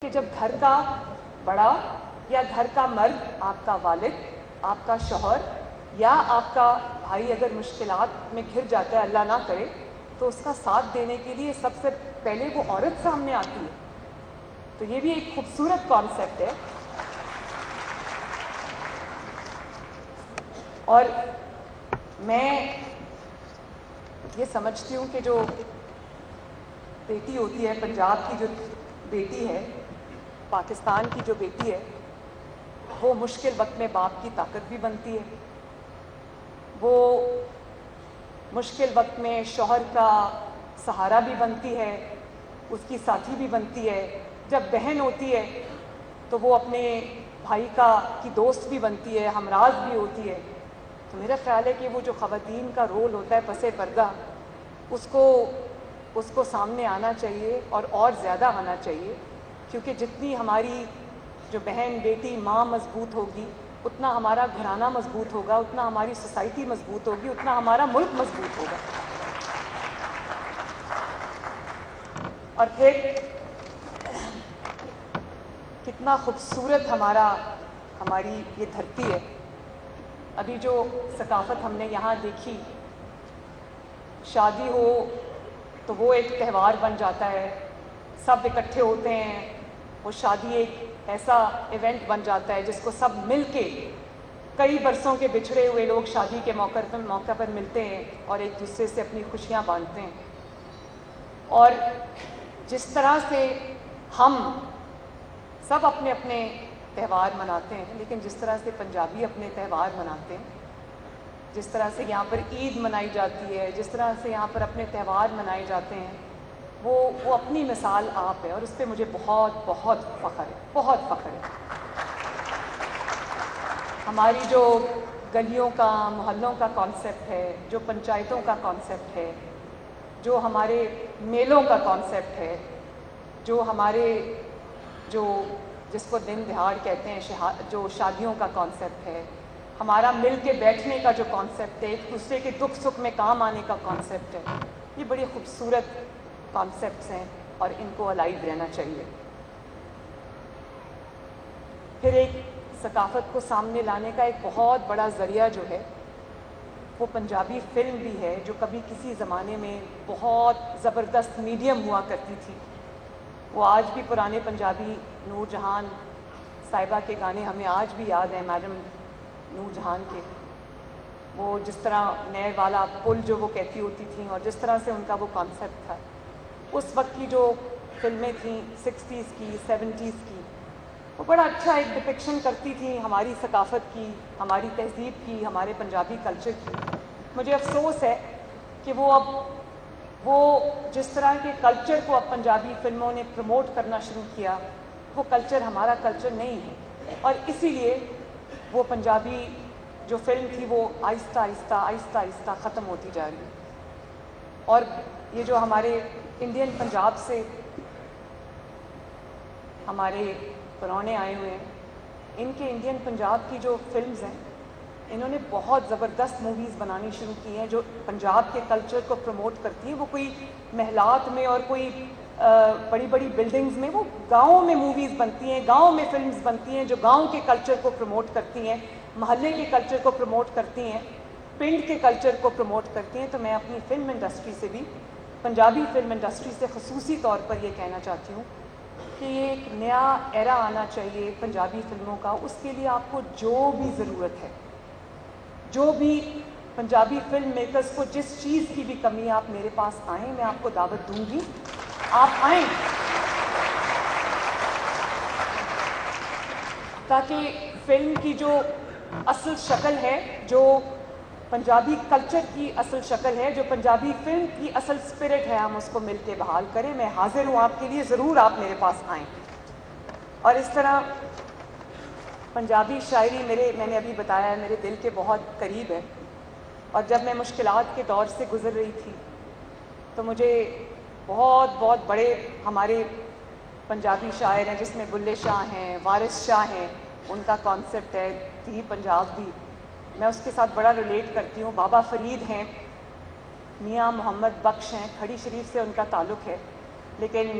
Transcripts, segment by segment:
کہ جب گھر کا بڑا یا گھر کا مرد، آپ کا والد، آپ کا شوہر یا آپ کا بھائی اگر مشکلات میں گھر جاتا ہے، اللہ نہ کرے، تو اس کا ساتھ دینے کے لیے سب سے پہلے وہ عورت سامنے آتی ہے. تو یہ بھی ایک خوبصورت کانسیپٹ ہے. اور میں یہ سمجھتی ہوں کہ جو بیٹی ہوتی ہے، پنجاب کی جو بیٹی ہے، پاکستان کی جو بیٹی ہے، وہ مشکل وقت میں باپ کی طاقت بھی بنتی ہے. وہ مشکل وقت میں شوہر کا سہارا بھی بنتی ہے، اس کی ساتھی بھی بنتی ہے. جب بہن ہوتی ہے تو وہ اپنے بھائی کی دوست بھی بنتی ہے، ہمراز بھی ہوتی ہے. تو میرا خیال ہے کہ وہ جو خواتین کا رول ہوتا ہے پس پردہ، اس کو سامنے آنا چاہیے اور زیادہ آنا چاہیے. کیونکہ جتنی ہماری جو بہن، بیٹی، ماں مضبوط ہوگی، اتنا ہمارا گھرانہ مضبوط ہوگا، اتنا ہماری سوسائٹی مضبوط ہوگی، اتنا ہمارا ملک مضبوط ہوگا. اور پھر کتنا خوبصورت ہماری یہ دھرتی ہے. ابھی جو ثقافت ہم نے یہاں دیکھی، شادی ہو تو وہ ایک تہوار بن جاتا ہے، سب اکٹھے ہوتے ہیں. وہ شادی ایک ایسا ایونٹ بن جاتا ہے جس کو سب مل کے، کئی برسوں کے بچھڑے ہوئے لوگ شادی کے موقع پر ملتے ہیں اور ایک دوسرے سے اپنی خوشیاں بانٹتے ہیں. اور جس طرح سے ہم سب اپنے اپنے تہوار مناتے ہیں، لیکن جس طرح سے پنجابی اپنے تہوار مناتے ہیں، جس طرح سے یہاں پر عید منائی جاتی ہے، جس طرح سے یہاں پر اپنے تہوار منائے جاتے ہیں، وہ اپنی مثال آپ ہے. اور اس پہ مجھے بہت بہت فخر ہے، بہت فخر ہے. ہماری جو گلیوں کا، محلوں کا کانسیپٹ ہے، جو پنچایتوں کا کانسیپٹ ہے، جو ہمارے میلوں کا کانسیپٹ ہے، جو ہمارے جس کو دن دہاڑ کہتے ہیں، جو شادیوں کا کانسیپٹ ہے، ہمارا مل کے بیٹھنے کا جو کانسیپٹ ہے، ایک دوسرے کے دکھ سکھ میں کام آنے کا کانسیپٹ ہے، یہ بڑی خوبصورت کانسیپٹس ہیں اور ان کو الائیو رہنا چاہیے. پھر ایک ثقافت کو سامنے لانے کا ایک بہت بڑا ذریعہ جو ہے، وہ پنجابی فلم بھی ہے، جو کبھی کسی زمانے میں بہت زبردست میڈیم ہوا کرتی تھی. وہ آج بھی پرانے پنجابی، نور جہان صاحبہ کے گانے ہمیں آج بھی یاد ہیں، میڈم نور جہان کے. وہ جس طرح نئے والا پل جو وہ کہتی ہوتی تھیں، اور جس طرح سے ان کا وہ کانسیپٹ تھا، اس وقت کی جو فلمیں تھیں 60s کی، 70s کی، وہ بڑا اچھا ایک ڈپکشن کرتی تھیں ہماری ثقافت کی، ہماری تہذیب کی، ہمارے پنجابی کلچر کی. مجھے افسوس ہے کہ وہ جس طرح کے کلچر کو اب پنجابی فلموں نے پروموٹ کرنا شروع کیا، وہ کلچر ہمارا کلچر نہیں ہے. اور اسی لیے وہ پنجابی جو فلم تھی وہ آہستہ آہستہ آہستہ آہستہ ختم ہوتی جا رہی ہے. اور یہ جو ہمارے انڈین پنجاب سے ہمارے پرانے آئے ہوئے ہیں، ان کے انڈین پنجاب کی جو فلمز ہیں، انہوں نے بہت زبردست موویز بنانی شروع کی ہیں جو پنجاب کے کلچر کو پروموٹ کرتی ہیں. وہ کوئی محلات میں اور کوئی بڑی بڑی بلڈنگز میں، وہ گاؤں میں موویز بنتی ہیں، گاؤں میں فلمز بنتی ہیں جو گاؤں کے کلچر کو پروموٹ کرتی ہیں، محلے کے کلچر کو پروموٹ کرتی ہیں، پنڈ کے کلچر کو پروموٹ کرتی ہیں. تو میں اپنی فلم انڈسٹری سے بھی، پنجابی فلم انڈسٹری سے خصوصی طور پر یہ کہنا چاہتی ہوں کہ یہ ایک نیا ایرا آنا چاہیے پنجابی فلموں کا. اس کے لیے آپ کو جو بھی ضرورت ہے، جو بھی پنجابی فلم میکرز کو جس چیز کی بھی کمی ہے، آپ میرے پاس آئیں، میں آپ کو دعوت دوں گی، آپ آئیں، تاکہ فلم کی جو اصل شکل ہے، جو پنجابی کلچر کی اصل شکل ہے، جو پنجابی فلم کی اصل اسپرٹ ہے، ہم اس کو مل کے بحال کریں. میں حاضر ہوں آپ کے لیے، ضرور آپ میرے پاس آئیں. اور اس طرح پنجابی شاعری میں نے ابھی بتایا ہے، میرے دل کے بہت قریب ہے. اور جب میں مشکلات کے دور سے گزر رہی تھی تو مجھے بہت بہت بڑے ہمارے پنجابی شاعر ہیں، جس میں بلے شاہ ہیں، وارث شاہ ہیں، ان کا کانسیپٹ ہے دی پنجاب دی، میں اس کے ساتھ بڑا ریلیٹ کرتی ہوں. بابا فرید ہیں، میاں محمد بخش ہیں، کھڑی شریف سے ان کا تعلق ہے، لیکن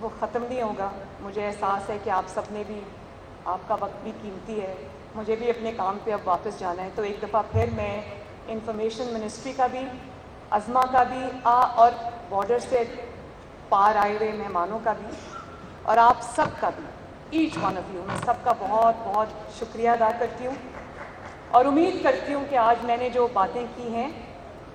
وہ ختم نہیں ہوگا. مجھے احساس ہے کہ آپ سب نے بھی, آپ کا وقت بھی قیمتی ہے, مجھے بھی اپنے کام پہ اب واپس جانا ہے. تو ایک دفعہ پھر میں انفارمیشن منسٹری کا بھی, عظما کا بھی, اور بارڈر سے پار آئے ہوئے مہمانوں کا بھی, اور آپ سب کا بھی, ایچ ون آف یو, میں سب کا بہت بہت شکریہ ادا کرتی ہوں. اور امید کرتی ہوں کہ آج میں نے جو باتیں کی ہیں,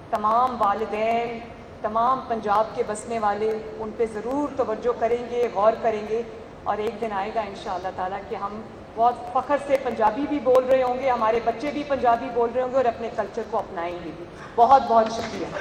تمام والدین, تمام پنجاب کے بسنے والے ان پہ ضرور توجہ کریں گے, غور کریں گے, اور ایک دن آئے گا انشاءاللہ تعالیٰ کہ ہم بہت فخر سے پنجابی بھی بول رہے ہوں گے, ہمارے بچے بھی پنجابی بول رہے ہوں گے, اور اپنے کلچر کو اپنائیں گے بھی. بہت بہت شکریہ.